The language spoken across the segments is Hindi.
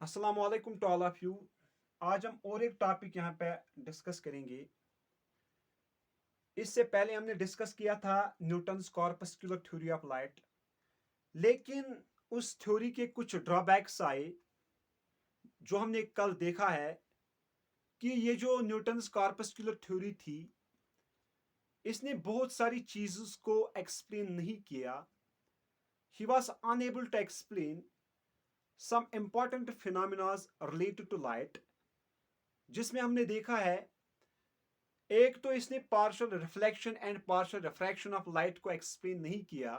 अस्सलाम वालेकुम टू ऑल ऑफ यू। आज हम और एक टॉपिक यहाँ पे डिस्कस करेंगे। इससे पहले हमने डिस्कस किया था Newton's corpuscular theory of light, लेकिन उस थ्योरी के कुछ ड्रॉबैक्स आए जो हमने कल देखा है कि ये जो न्यूटन्स कॉर्पस्कुलर थ्योरी थी, इसने बहुत सारी चीज़ों को एक्सप्लेन नहीं किया। He was unable to explain some important phenomenas related to light, जिसमें हमने देखा है एक तो इसने partial reflection and partial refraction of light को एक्सप्लेन नहीं किया।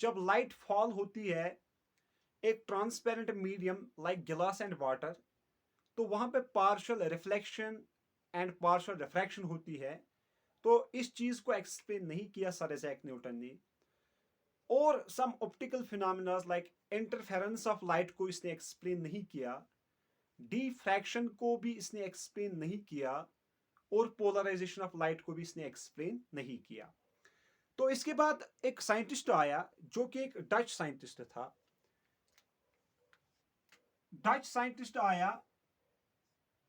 जब लाइट फॉल होती है एक transparent medium like glass and water, तो वहां पे partial reflection and partial refraction होती है। तो इस चीज को एक्सप्लेन नहीं किया सर आइजैक न्यूटन ने। और some optical phenomena like interference of light को इसने एक्सप्लेन नहीं किया। डिफ्रैक्शन को भी इसने एक्सप्लेन नहीं किया और पोलराइजेशन ऑफ लाइट को भी इसने एक्सप्लेन नहीं किया। तो इसके बाद एक साइंटिस्ट आया जो कि एक डच साइंटिस्ट था। डच साइंटिस्ट आया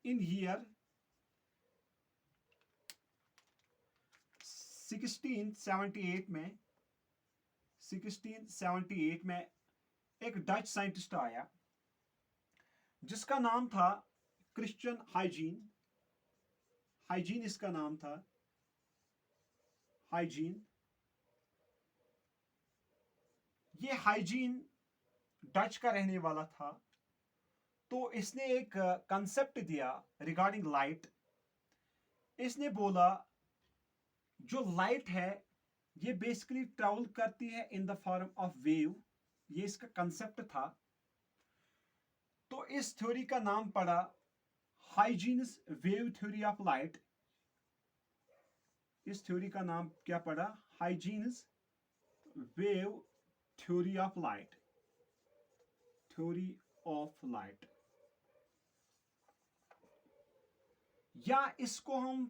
इन ईयर 1678 में। 1678 में एक डच साइंटिस्ट आया जिसका नाम था क्रिश्चियन हाइजीन। हाइजीन इसका नाम था, हाइजीन। ये हाइजीन डच का रहने वाला था। तो इसने एक कंसेप्ट दिया रिगार्डिंग लाइट। इसने बोला जो लाइट है ये बेसिकली ट्रैवल करती है इन द फॉर्म ऑफ वेव। ये इसका कंसेप्ट था। तो इस थ्योरी का नाम पड़ा hygienes wave theory of light. इस थ्योरी का नाम क्या पड़ा? Hygienes wave theory of light. Theory of light, या इसको हम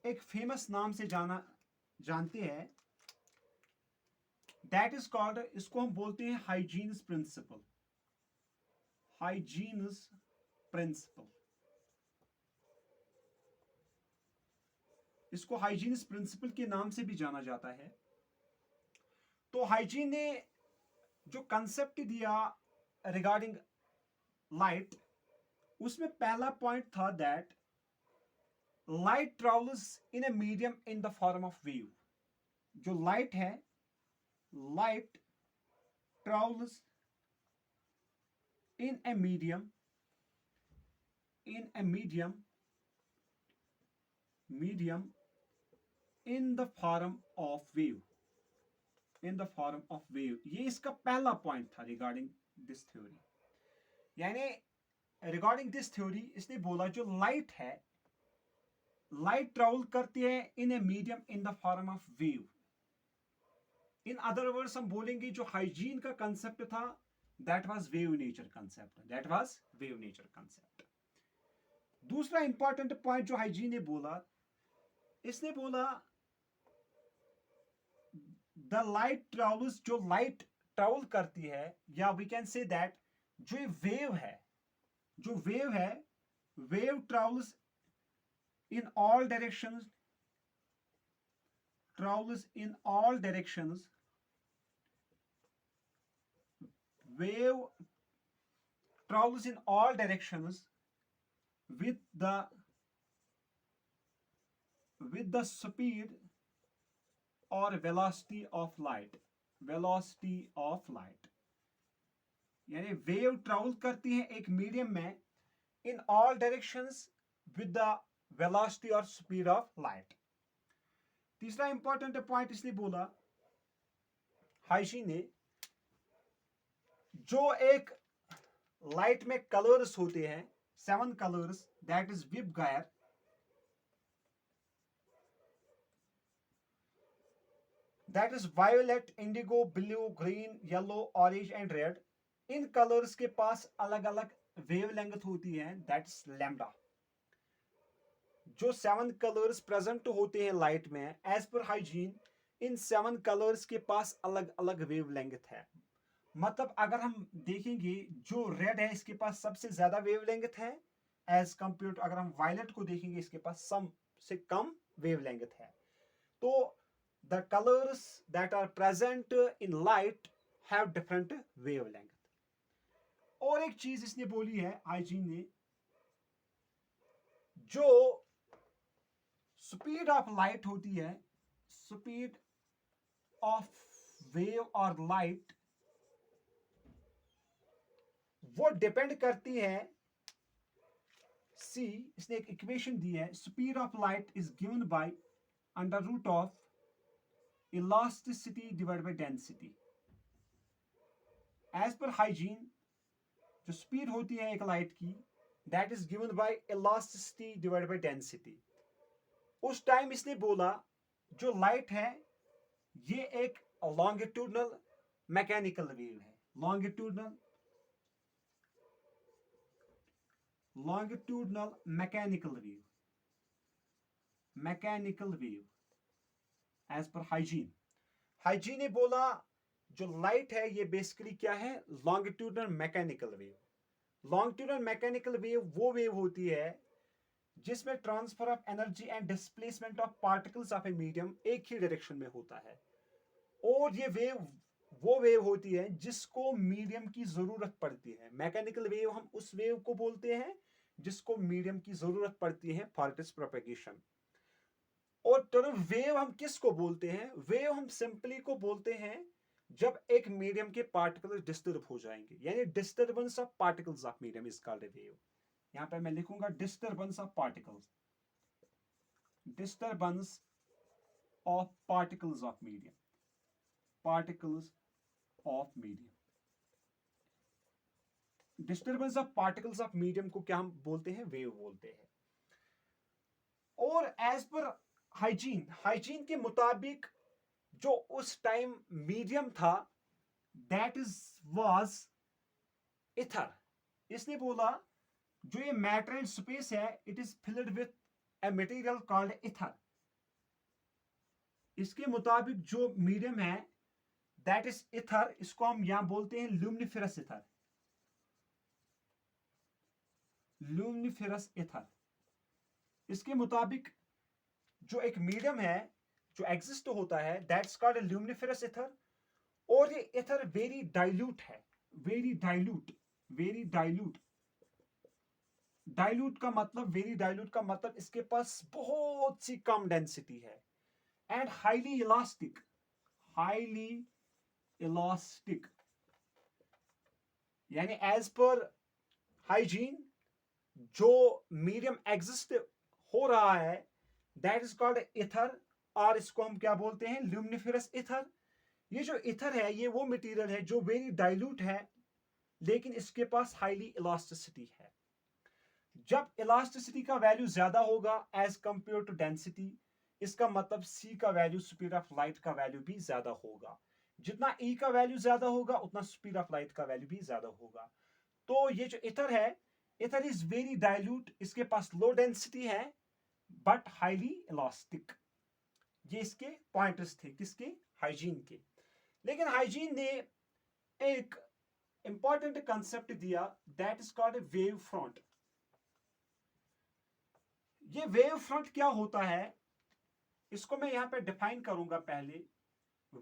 एक फेमस नाम से जानते हैं, दैट इज कॉल्ड, इसको हम बोलते हैं हाइजीन्स प्रिंसिपल। हाइजीन्स प्रिंसिपल, इसको हाइजीन्स प्रिंसिपल के नाम से भी जाना जाता है। तो हाइजीन ने जो कंसेप्ट दिया रिगार्डिंग लाइट, उसमें पहला पॉइंट था that light travels in a medium in the form of wave. जो लाइट है, light travels in a medium, in a medium in the form of wave, in the form of wave. ये इसका पहला पॉइंट था रिगार्डिंग दिस थ्योरी। यानी रिगार्डिंग दिस थ्योरी इसने बोला जो लाइट है, लाइट ट्रेवल करती है in a medium in the form of wave. In other words हम बोलेंगे जो हाइजीन का कंसेप्ट था that was wave nature concept, that was wave nature concept. दूसरा इंपॉर्टेंट पॉइंट जो हाइजीन ने बोला, इसने बोला द लाइट ट्रेवल्स, जो लाइट ट्रेवल करती है, या वी कैन से दैट जो वेव है, जो वेव है, wave travels in all directions, travels in all directions, wave travels in all directions with the speed or velocity of light, velocity of light। यानी वेव ट्रेवल करती है एक मीडियम में in all directions with the velocity और स्पीड ऑफ लाइट। तीसरा इंपॉर्टेंट पॉइंट इसने बोला हाइशी ने, जो एक लाइट में कलर्स होते हैं, 7 कलर्स, दैट इज विप गायर। That is violet, Indigo, blue, green, yellow, orange and red. In colours के पास अलग अलग वेव लेंथ होती है, दैट इज लैम्डा। जो 7 कलर्स प्रेजेंट होते हैं लाइट में, एज पर हाइजीन इन 7 कलर्स के पास अलग अलग वेव लेंथ है। मतलब अगर हम देखेंगे जो रेड है इसके पास सबसे ज्यादा वेवलेंथ है, एज कंपेयर टू अगर हम वायलेट को देखेंगे इसके पास सम से कम वेवलेंथ है। तो the colours that are present in light have different wavelength. और एक चीज इसने बोली है हाइजीन ने, जो स्पीड ऑफ लाइट होती है, स्पीड ऑफ वेव और लाइट, वो डिपेंड करती है सी, इसने एक इक्वेशन दी है, speed of light is given by under root of elasticity divide by density. As per Huygens जो स्पीड होती है एक लाइट की, that is given by elasticity divide by density. उस टाइम इसने बोला जो लाइट है ये एक लॉन्गिट्यूडनल मैकेनिकल वेव है, longitudinal mechanical wave, mechanical wave as per hygiene. Hygiene ने बोला जो लाइट है ये बेसिकली क्या है, longitudinal mechanical wave. Longitudinal mechanical wave वो वेव होती है जिसमें transfer of energy and displacement of particles of a medium एक ही डायरेक्शन में होता है। और ये वेव वो वेव होती है जिसको मीडियम की जरूरत पड़ती है। मैकेनिकल वेव हम उस वेव को बोलते हैं जिसको मीडियम की जरूरत पड़ती है फॉर इट्स प्रोपेगेशन। और टर्म वेव हम किसको बोलते हैं, वेव हम सिंपली को बोलते हैं जब एक मीडियम के पार्टिकल्स डिस्टर्ब हो जाएंगे, यानी disturbance of particles of medium is called a wave. यहां पे मैं लिखूंगा disturbance of particles, disturbance of particles of medium, particles of medium. Disturbance of particles of medium को क्या हम बोलते हैं, वेव बोलते हैं। और एज पर हाइजीन, हाइजीन के मुताबिक जो उस टाइम मीडियम था दैट इज वाज इथर। इसने बोला जो ये मैटर एंड स्पेस है it is filled with a material called ether. इसके मुताबिक जो मीडियम है दैट इज इथर, इसको हम यहां बोलते हैं ल्यूमिनिफेरस इथर, ल्यूमिनिफेरस इथर। इसके मुताबिक जो एक मीडियम है जो एग्जिस्ट होता है दैट्स कॉल्ड ल्यूमिनिफेरस इथर। और ये इथर वेरी डाइल्यूट है, very dilute, very dilute. Dilute का मतलब, वेरी डाइल्यूट का मतलब इसके पास बहुत सी कम डेंसिटी है। And highly elastic, highly elastic, यानी एज पर हाइजीन जो मीडियम एग्जिस्ट हो रहा है दैट इज कॉल्ड इथर, और इसको हम क्या बोलते हैं, ल्यूमिनिफेरस इथर। ये जो इथर है ये वो मटेरियल है जो वेरी डाइल्यूट है लेकिन इसके पास हाईली इलास्टिसिटी है। जब इलास्टिसिटी का वैल्यू ज्यादा होगा एज कंपेयर टू डेंसिटी, इसका मतलब सी का वैल्यू, स्पीड ऑफ लाइट का वैल्यू भी ज्यादा होगा। जितना ई का वैल्यू ज्यादा होगा उतना स्पीड ऑफ लाइट का वैल्यू भी ज्यादा होगा। तो ये जो इथर है, इथर इज वेरी डाइल्यूट, इसके पास लो डेंसिटी है बट हाईली इलास्टिक। ये इसके पॉइंटर्स थे, किसके, हाइजीन के। लेकिन हाइजीन ने एक इंपॉर्टेंट कंसेप्ट दिया that is called wave front. ये वेव फ्रंट क्या होता है इसको मैं यहां पे डिफाइन करूंगा पहले।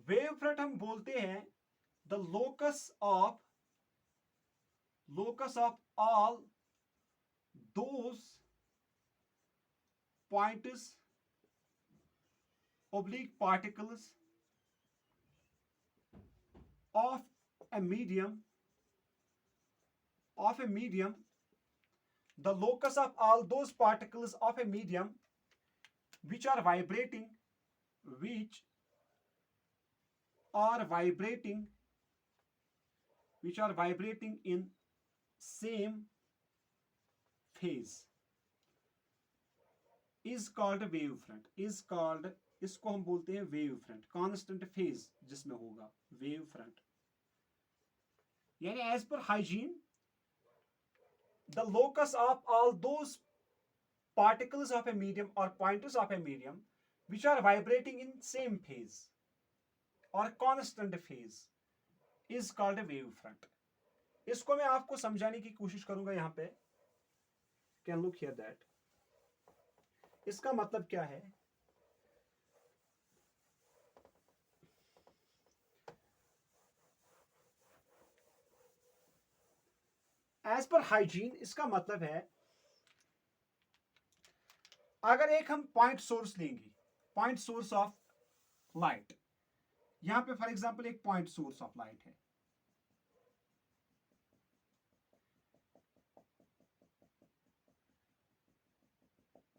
वेव फ्रंट हम बोलते हैं the locus of all those points oblique particles of a medium, the locus of all those particles of a medium which are vibrating, which are vibrating in same phase is called a wave front, is called, इसको हम बोलते हैं वेव फ्रंट, कांस्टेंट फेज जिसमें होगा वेव फ्रंट। यानी as per Huygens the locus of all those particles of a medium or pointers of a medium which are vibrating in same phase or constant phase is called a wave front. इसको मैं आपको समझाने की कोशिश करूंगा यहां पे। कैन लुक हियर दैट, इसका मतलब क्या है। एज पर हाइजीन इसका मतलब है, अगर एक हम पॉइंट सोर्स लेंगे, पॉइंट सोर्स ऑफ लाइट, यहां पे फॉर एग्जांपल एक पॉइंट सोर्स ऑफ लाइट है,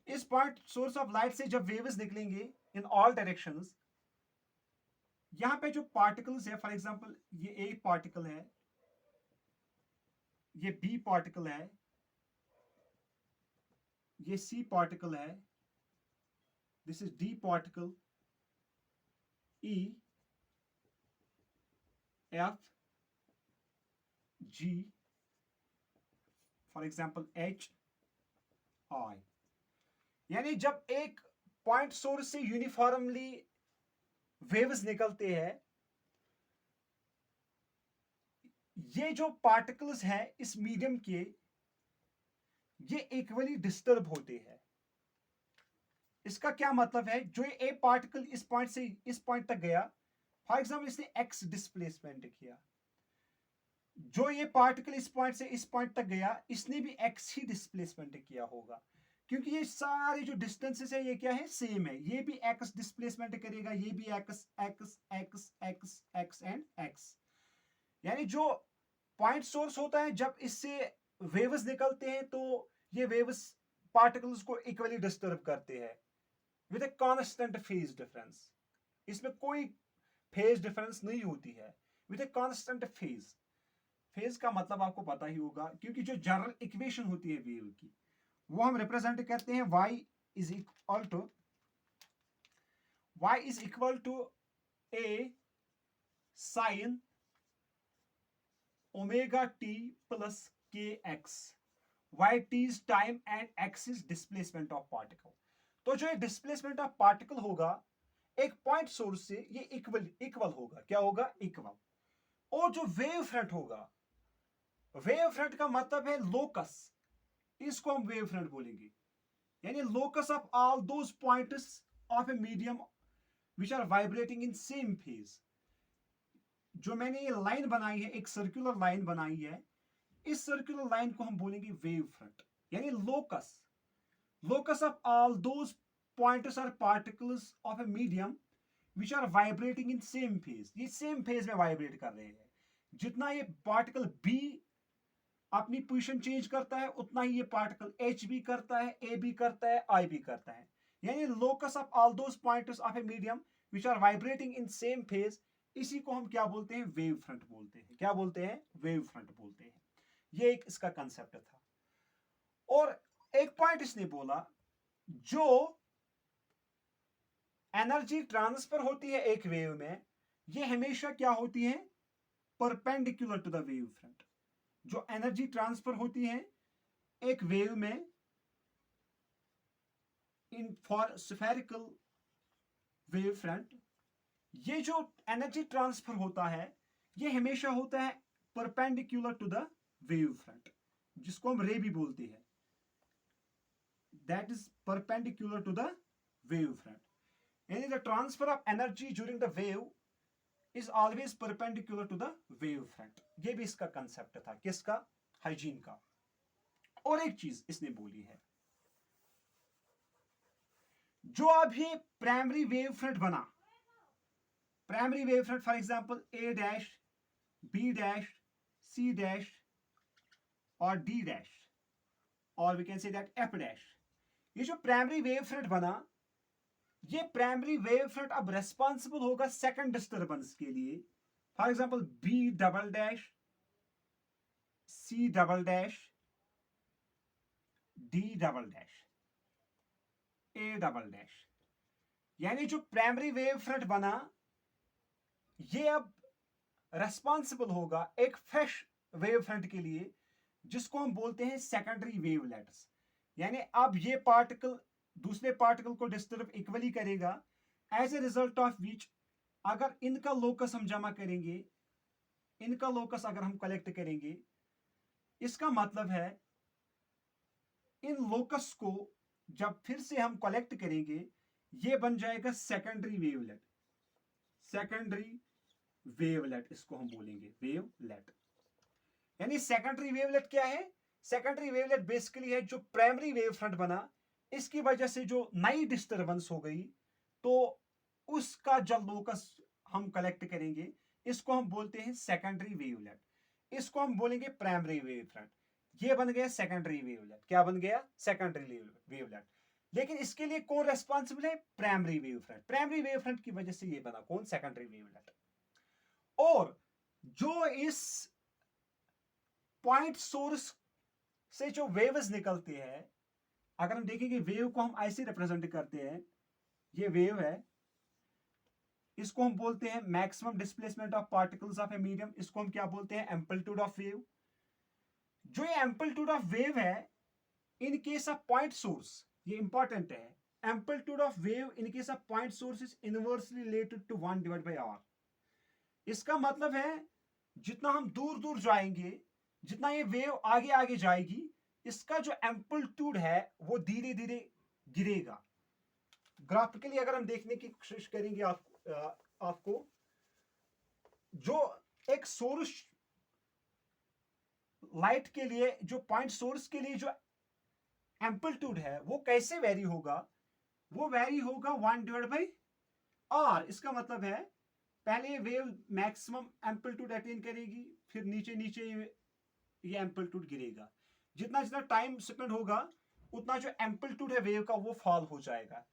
इस पॉइंट सोर्स ऑफ लाइट से जब वेव्स निकलेंगे इन ऑल डायरेक्शंस, यहां पे जो पार्टिकल्स है, फॉर एग्जांपल ये ए पार्टिकल है, ये बी पार्टिकल है, ये सी पार्टिकल है, this is D particle, E, F, G, for example H, I. यानी जब एक पॉइंट सोर्स से यूनिफॉर्मली वेव्स निकलते हैं, ये जो पार्टिकल्स हैं इस मीडियम के, ये इक्वली डिस्टर्ब होते हैं। इसका क्या मतलब है, जो ए पार्टिकल इस पॉइंट से इस पॉइंट तक गया, फॉर एग्जांपल इसने एक्स डिस्प्लेसमेंट किया, जो ये पार्टिकल इस पॉइंट से इस पॉइंट तक गया, इसने भी एक्स ही डिस्प्लेसमेंट किया होगा, क्योंकि ये सारे जो डिस्टेंसेस है ये क्या है, सेम है। ये भी एक्स डिस्प्लेसमेंट करेगा, ये भी x x x x x and x. यानी जो पॉइंट सोर्स होता है, जब इससे वेव्स निकलते हैं तो ये वेव्स पार्टिकल्स को इक्वली डिस्टर्ब करते हैं with a constant phase difference. इसमें कोई फेज डिफरेंस नहीं होती है, with a constant phase. Phase का मतलब आपको पता ही होगा, क्योंकि जो जनरल इक्वेशन होती है वेव की, वो हम रिप्रेजेंट करते हैं y is equal to a sine omega t plus k x, y t is time and x is displacement of particle. तो जो ये डिस्प्लेसमेंट ऑफ पार्टिकल होगा एक पॉइंट सोर्स से, ये इक्वल होगा, क्या होगा, इक्वल। और जो वेव फ्रंट होगा, वेव फ्रंट का मतलब है लोकस, इसको हम वेव फ्रंट बोलेंगे। यानी locus of all those points of a medium which are vibrating in same phase. जो मैंने ये लाइन बनाई है, एक सर्कुलर लाइन बनाई है, इस सर्कुलर लाइन को हम बोलेंगे वेव फ्रंट। यानी locus of all those points are particles of a medium which are vibrating in same phase. ये सेम फेज में वाइब्रेट कर रहे हैं। जितना ये पार्टिकल बी अपनी पोजीशन चेंज करता है, उतना ही ये पार्टिकल एच भी करता है, ए भी करता है, आई भी करता है। यानी locus of all those points of a medium which are vibrating in same phase, इसी को हम क्या बोलते हैं, वेव फ्रंट बोलते हैं। क्या बोलते हैं, वेव फ्रंट बोलते हैं। ये एक इसका कंसेप्ट था। और एक पॉइंट इसने बोला, जो एनर्जी ट्रांसफर होती है एक वेव में, ये हमेशा क्या होती है, perpendicular to the wave front. जो एनर्जी ट्रांसफर होती है एक वेव में in for spherical wave front, ये जो एनर्जी ट्रांसफर होता है ये हमेशा होता है perpendicular to the wave front, जिसको हम रे भी बोलते हैं। That is perpendicular to the wave front. यानी the transfer of energy during the wave is always perpendicular to the wave front. ये भी इसका कंसेप्ट था, किसका, हाइजीन का। और एक चीज इसने बोली है, जो अभी प्राइमरी वेव फ्रंट बना, primary wave front for example A dash, B dash, C dash और डी डैश, और we can say that F dash. ये जो प्राइमरी वेव फ्रंट बना, ये प्राइमरी वेव फ्रंट अब रेस्पॉन्सिबल होगा सेकंड डिस्टर्बेंस के लिए। For example B double dash, C double dash, D double dash, A double dash. यानी जो प्राइमरी वेव फ्रंट बना, ये अब रेस्पॉन्सिबल होगा एक फ्रेश वेव फ्रंट के लिए, जिसको हम बोलते हैं सेकेंडरी वेवलेट्स। यानी अब ये पार्टिकल दूसरे पार्टिकल को डिस्टर्ब इक्वली करेगा, as a result of which अगर इनका लोकस हम जमा करेंगे इनका लोकस अगर हम कलेक्ट करेंगे, इसका मतलब है इन लोकस को जब फिर से हम कलेक्ट करेंगे, ये बन जाएगा सेकेंडरी वेवलेट। सेकेंडरी वेवलेट इसको हम बोलेंगे, वेवलेट। यानी सेकेंडरी वेवलेट क्या है? सेकेंडरी वेवलेट बेसिकली है जो प्राइमरी वेव फ्रंट बना, इसकी वजह से जो नई डिस्टर्बेंस हो गई, तो उसका जब लोकस हम कलेक्ट करेंगे, इसको हम बोलते हैं सेकेंडरी वेवलेट। इसको हम बोलेंगे प्राइमरी वेव फ्रंट। ये बन गया सेकेंडरी वेवलेट। क्या बन गया? Secondary wavelet. लेकिन इसके लिए कौन रेस्पॉन्सिबल है? Primary wave front. Primary wave front की वजह से ये बना कौन? Secondary wavelet. और जो इस पॉइंट सोर्स से जो वेव्स निकलते हैं, अगर हम देखेंगे वेव को हम ऐसे रिप्रेजेंट करते हैं, ये वेव है, इसको हम बोलते हैं maximum displacement of particles of a medium. इसको हम क्या बोलते हैं? Amplitude of wave. जो ये एम्पलीट्यूड ऑफ वेव है in case of point source, ये इंपॉर्टेंट है, amplitude of wave in case of point source is inversely related to 1/r। इसका मतलब है जितना हम दूर दूर जाएंगे, जितना ये वेव आगे आगे जाएगी, इसका जो एम्पलीट्यूड है वो धीरे धीरे गिरेगा। ग्राफिकली अगर हम देखने की कोशिश करेंगे आपको जो एक सोर्स लाइट के लिए, जो पॉइंट सोर्स के लिए जो एम्पलीट्यूड है वो कैसे वेरी होगा? वो वेरी होगा 1/r। इसका मतलब है पहले वेव मैक्सिमम एम्पलीट्यूड अटेन करेगी, फिर नीचे नीचे ये एम्पलीट्यूड गिरेगा। जितना जितना टाइम स्पेंड होगा उतना जो एम्पलीट्यूड है वेव का वो फॉल हो जाएगा।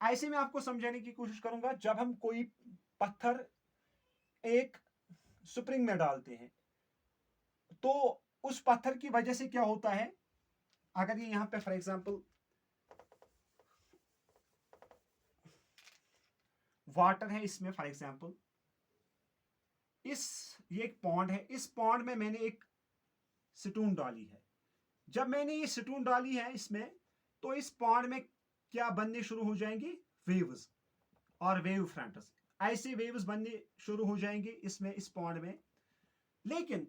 ऐसे में आपको समझाने की कोशिश करूंगा, जब हम कोई पत्थर एक स्प्रिंग में डालते हैं तो उस पत्थर की वजह से क्या होता है, अगर ये यहां पे फॉर एग्जांपल वाटर है, इसमें फॉर एग्जांपल ये एक पॉन्ड है, इस पॉन्ड में मैंने एक स्टोन डाली है। जब मैंने ये स्टोन डाली है इसमें, तो इस पॉन्ड में क्या बनने शुरू हो जाएंगे? वेव्स और वेव फ्रंट्स। ऐसे वेव्स बनने शुरू हो जाएंगे इसमें, इस पॉन्ड में। लेकिन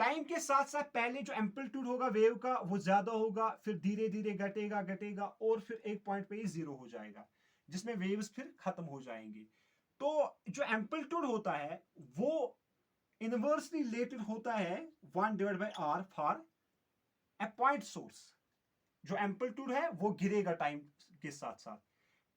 टाइम के साथ साथ पहले जो एम्पलीट्यूड होगा वेव का वो ज्यादा होगा, फिर धीरे धीरे घटेगा घटेगा और फिर एक पॉइंट पे ही जीरो हो जाएगा, जिसमें वेव्स फिर खत्म हो जाएंगे। तो जो एम्पलीट्यूड होता है वो इनवर्सली रिलेटेड होता है 1/r for a point source. जो एम्पलीट्यूड है वो गिरेगा टाइम के साथ साथ।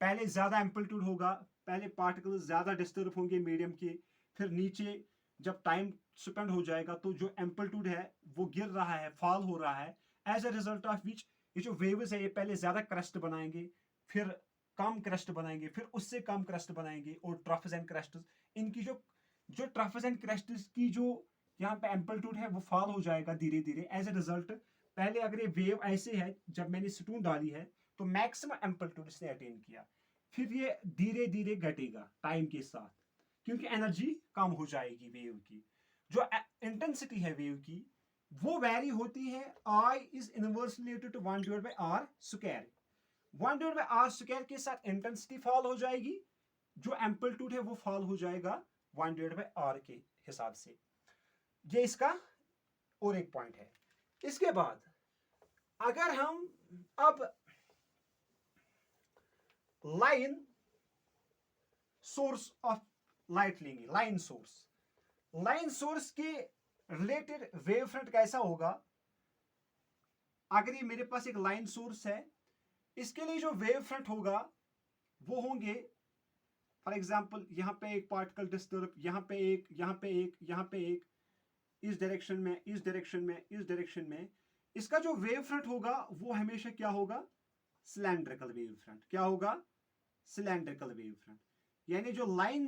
पहले ज्यादा एम्पलीट्यूड होगा, पहले पार्टिकल्स ज्यादा डिस्टर्ब होंगे मीडियम के, फिर नीचे जब टाइम स्पेंड हो जाएगा तो जो एम्पलीट्यूड है वो गिर रहा है, फॉल हो रहा है। As a result of which ये जो वेव्स है ये पहले ज्यादा क्रस्ट बनाएंगे, फिर कम क्रस्ट बनाएंगे, फिर उससे कम क्रस्ट बनाएंगे, और ट्रफस एंड क्रस्ट्स, इनकी जो जो ट्रफस एंड क्रस्ट्स की जो यहाँ पे एम्पलीट्यूड है वो फॉल हो जाएगा धीरे धीरे। एज अ रिजल्ट पहले अगर ये वेव ऐसे है, जब मैंने स्टोन डाली है तो मैक्सिमम एम्पलीट्यूड इसने अटेन किया, फिर ये धीरे धीरे घटेगा टाइम के साथ, क्योंकि एनर्जी कम हो जाएगी वेव की। जो इंटेंसिटी है वेव की वो वैरी होती है, I is inversely related to 1/r square. 1/r square के साथ इंटेंसिटी फॉल हो जाएगी, जो एम्पलीट्यूड है वो फॉल हो जाएगा 1/r के हिसाब से। ये इसका और एक पॉइंट है। इसके बाद अगर हम अब लाइन सोर्स ऑफ लाइट लेंगे, लाइन सोर्स के रिलेटेड वेव फ्रंट कैसा होगा? अगर ये मेरे पास एक लाइन सोर्स है, इसके लिए जो वेव फ्रंट होगा वो होंगे फॉर एग्जांपल यहां पे एक पार्टिकल डिस्टर्ब, यहां पे एक, यहां पे एक, यहां पे एक, इस डायरेक्शन में, इस डायरेक्शन में, इस डायरेक्शन में। इसका जो वेव फ्रंट होगा वो हमेशा क्या होगा? Cylindrical wave front. क्या होगा? Cylindrical wave front. यानी जो लाइन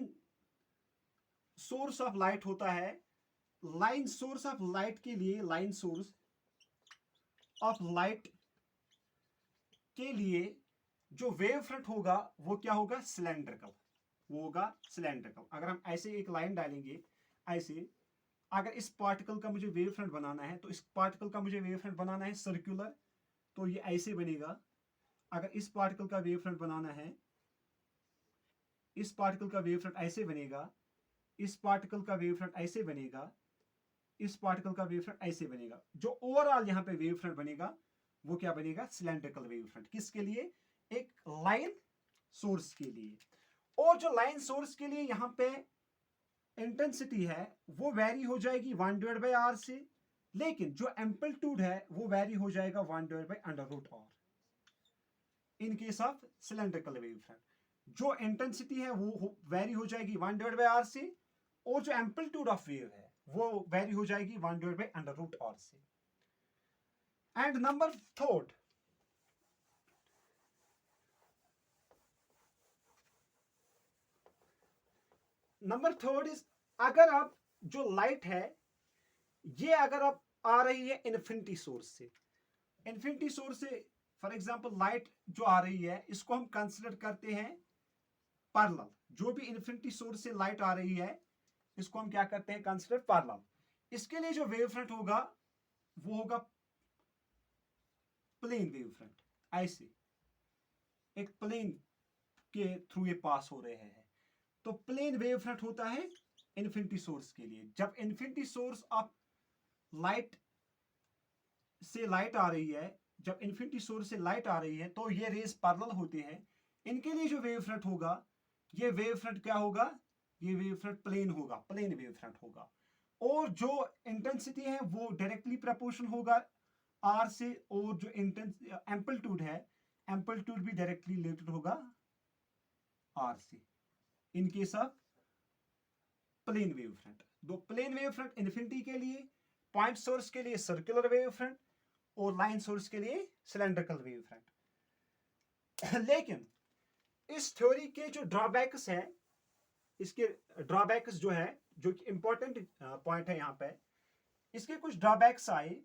सोर्स ऑफ लाइट होता है, लाइन सोर्स ऑफ लाइट के लिए, लाइन सोर्स ऑफ लाइट के लिए जो वेव फ्रंट होगा वो क्या होगा? सिलेंड्रिकल। वो होगा सिलेंड्रिकल। अगर हम ऐसे एक लाइन डालेंगे ऐसे, अगर इस पार्टिकल का मुझे वेव फ्रंट बनाना है, तो इस पार्टिकल का मुझे वेव फ्रंट बनाना है सर्कुलर, तो ये ऐसे बनेगा। अगर इस पार्टिकल का वेव फ्रंट बनाना है, इस पार्टिकल का वेव फ्रंट ऐसे बनेगा, इस पार्टिकल का वेव फ्रंट ऐसे बनेगा, इस पार्टिकल का वेव फ्रंट ऐसे बनेगा। जो ओवरऑल यहाँ पे वेव फ्रंट बनेगा वो क्या बनेगा, सिलेंड्रिकल वेव फ्रंट। किसके लिए, एक लाइन सोर्स के लिए। और जो लाइन सोर्स के लिए यहाँ पे इंटेंसिटी है वो वेरी हो जाएगी 1/r से, लेकिन जो एम्पलीट्यूड है वो वेरी हो जाएगा 1/√r in case of cylindrical wave front. जो इंटेंसिटी है वो वेरी हो जाएगी 1/r से, और जो एम्पलीट्यूड ऑफ वेव है वो वेरी हो जाएगी 1/√r से। एंड नंबर थर्ड, इज अगर आप जो लाइट है ये अगर आप आ रही है इन्फिनिटी सोर्स से, फॉर एग्जांपल लाइट जो आ रही है इसको हम कंसीडर करते हैं पैरेलल। जो भी इन्फिनिटी सोर्स से लाइट आ रही है इसको हम क्या करते हैं, कंसीडर पैरेलल। इसके लिए जो वेव फ्रंट होगा वो होगा प्लेन वेव फ्रंट। ऐसे एक प्लेन के थ्रू ये पास हो रहे हैं, तो प्लेन वेव फ्रंट होता है इन्फिनिटी सोर्स के लिए। जब इन्फिनिटी सोर्स ऑफ लाइट से लाइट आ रही है, जब इन्फिनिटी सोर्स से लाइट आ रही है तो ये रेज पैरेलल होते हैं। इनके लिए जो वेव फ्रंट होगा, ये वेव फ्रंट क्या होगा, ये वेव फ्रंट प्लेन होगा, प्लेन वेव फ्रंट होगा। और जो इंटेंसिटी है वो डायरेक्टली प्रोपोर्शनल होगा आर से, और जो एम्पलीट्यूड है, एम्पलीट्यूड भी डायरेक्टली रिलेटेड होगा आर से in case of plane wave front. दो प्लेन वेव फ्रंट इन्फिनिटी के लिए, पॉइंट सोर्स के लिए सर्कुलर वेव फ्रंट, और लाइन सोर्स के लिए सिलेंड्रिकल वेव फ्रंट। लेकिन इस थ्योरी के जो ड्रॉबैक्स हैं, इसके ड्रॉबैक्स जो है, जो कि इंपॉर्टेंट पॉइंट है यहाँ पे, इसके कुछ ड्रॉबैक्स आए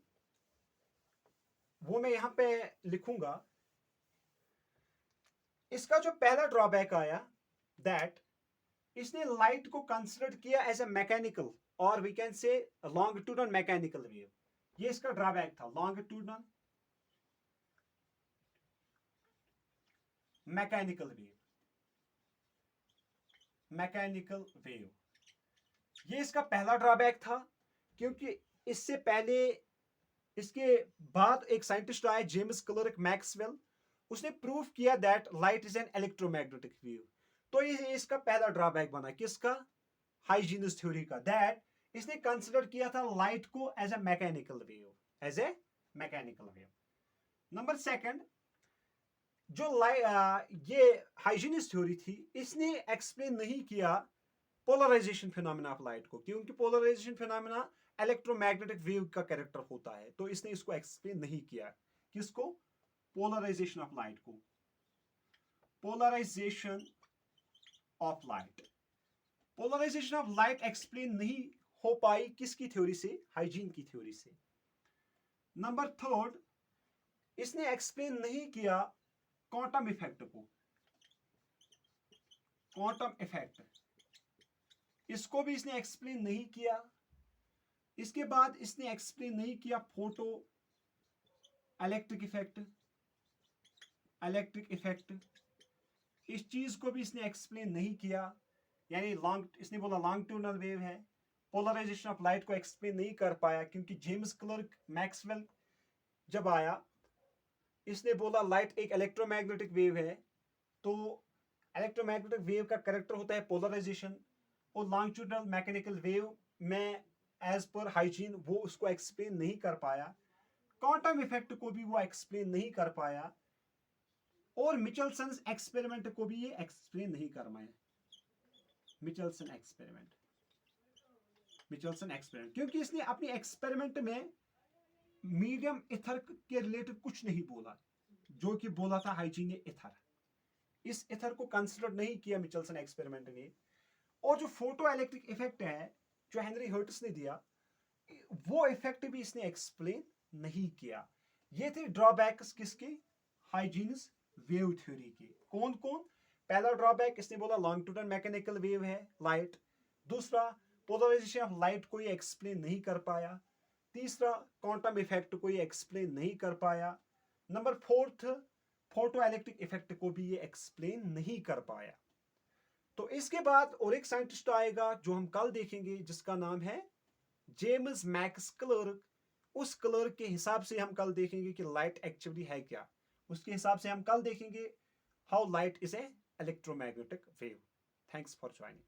वो मैं यहाँ पे लिखूंगा। इसका जो पहला ड्रॉबैक आया, दैट इसने लाइट को कंसिडर किया एज ए मैकेनिकल, और we can say longitudinal mechanical wave. ये इसका ड्रॉबैक था, लॉन्गिट्यूडनल मैकेनिकल वेव, ये इसका पहला ड्रॉबैक था। क्योंकि इससे पहले, इसके बाद एक साइंटिस्ट आया जेम्स क्लर्क मैक्सवेल, उसने प्रूव किया that light is an electromagnetic wave. तो ये इसका पहला ड्रॉबैक बना, किसका, हाइजीनस थ्योरी का, दैट इसने कंसिडर किया था लाइट को as a mechanical wave, number second, जो ये हाइजीनिस थ्योरी थी, इसने एक्सप्लेन नहीं किया पोलराइजेशन फिनोमेना ऑफ लाइट को, क्योंकि पोलराइजेशन फिनोमेना इलेक्ट्रोमैग्नेटिक वेव का कैरेक्टर होता है। तो इसने इसको एक्सप्लेन नहीं किया, किसको, पोलराइजेशन ऑफ लाइट को। पोलराइजेशन ऑफ लाइट एक्सप्लेन नहीं हो पाई, किसकी थ्योरी से, हाइजीन की थ्योरी से। नंबर थर्ड, इसने एक्सप्लेन नहीं किया क्वांटम इफेक्ट को, क्वांटम इफेक्ट, इसको भी इसने एक्सप्लेन नहीं किया। इसके बाद इसने एक्सप्लेन नहीं किया फोटो इलेक्ट्रिक इफेक्ट, इस चीज को भी इसने एक्सप्लेन नहीं किया। यानी इसने बोला लॉन्गिट्यूडनल वेव है, पोलराइजेशन ऑफ लाइट को एक्सप्लेन नहीं कर पाया, क्योंकि जेम्स क्लर्क मैक्सवेल जब आया, इसने बोला लाइट एक इलेक्ट्रोमैग्नेटिक वेव है, तो इलेक्ट्रोमैग्नेटिक वेव का कैरेक्टर होता है पोलराइजेशन, और लॉन्गिट्यूडनल मैकेनिकल वेव में एज पर हाइजीन वो उसको एक्सप्लेन नहीं कर पाया। क्वांटम इफेक्ट को भी वो एक्सप्लेन नहीं कर पाया, और मिचेल्सन एक्सपेरिमेंट को भी ये एक्सप्लेन नहीं कर पाया। मिचेल्सन एक्सपेरिमेंट, क्योंकि इसने अपनी एक्सपेरिमेंट में मीडियम इथर के रिलेटेड कुछ नहीं बोला, जो कि बोला था हाइजीन इथर। इस इथर को कंसिडर नहीं किया मिचेल्सन एक्सपेरिमेंट ने। और जो फोटो इलेक्ट्रिक इफेक्ट है जो हेनरी हर्ट्ज ने दिया, वो इफेक्ट भी इसने एक्सप्लेन नहीं किया। ये थे ड्रॉबैक्स किसके, हाइजीनस वेव थ्योरी के। कौन कौन, पहला ड्रॉबैक इसने बोला लॉन्गिट्यूडनल मैकेनिकल वेव है लाइट। दूसरा, पोलराइजेशन ऑफ लाइट को ये एक्सप्लेन नहीं कर पाया। तीसरा, क्वांटम इफेक्ट को ये एक्सप्लेन नहीं कर पाया। Number fourth, photo electric effect को भी ये एक्सप्लेन नहीं कर पाया। तो इसके बाद और एक साइंटिस्ट आएगा जो हम कल देखेंगे, जिसका नाम है जेम्स मैक्स क्लर्क, उस क्लर्क के हिसाब से हम कल देखेंगे कि लाइट एक्चुअली है क्या। उसके हिसाब से हम कल देखेंगे how light is a electromagnetic wave. Thanks for joining.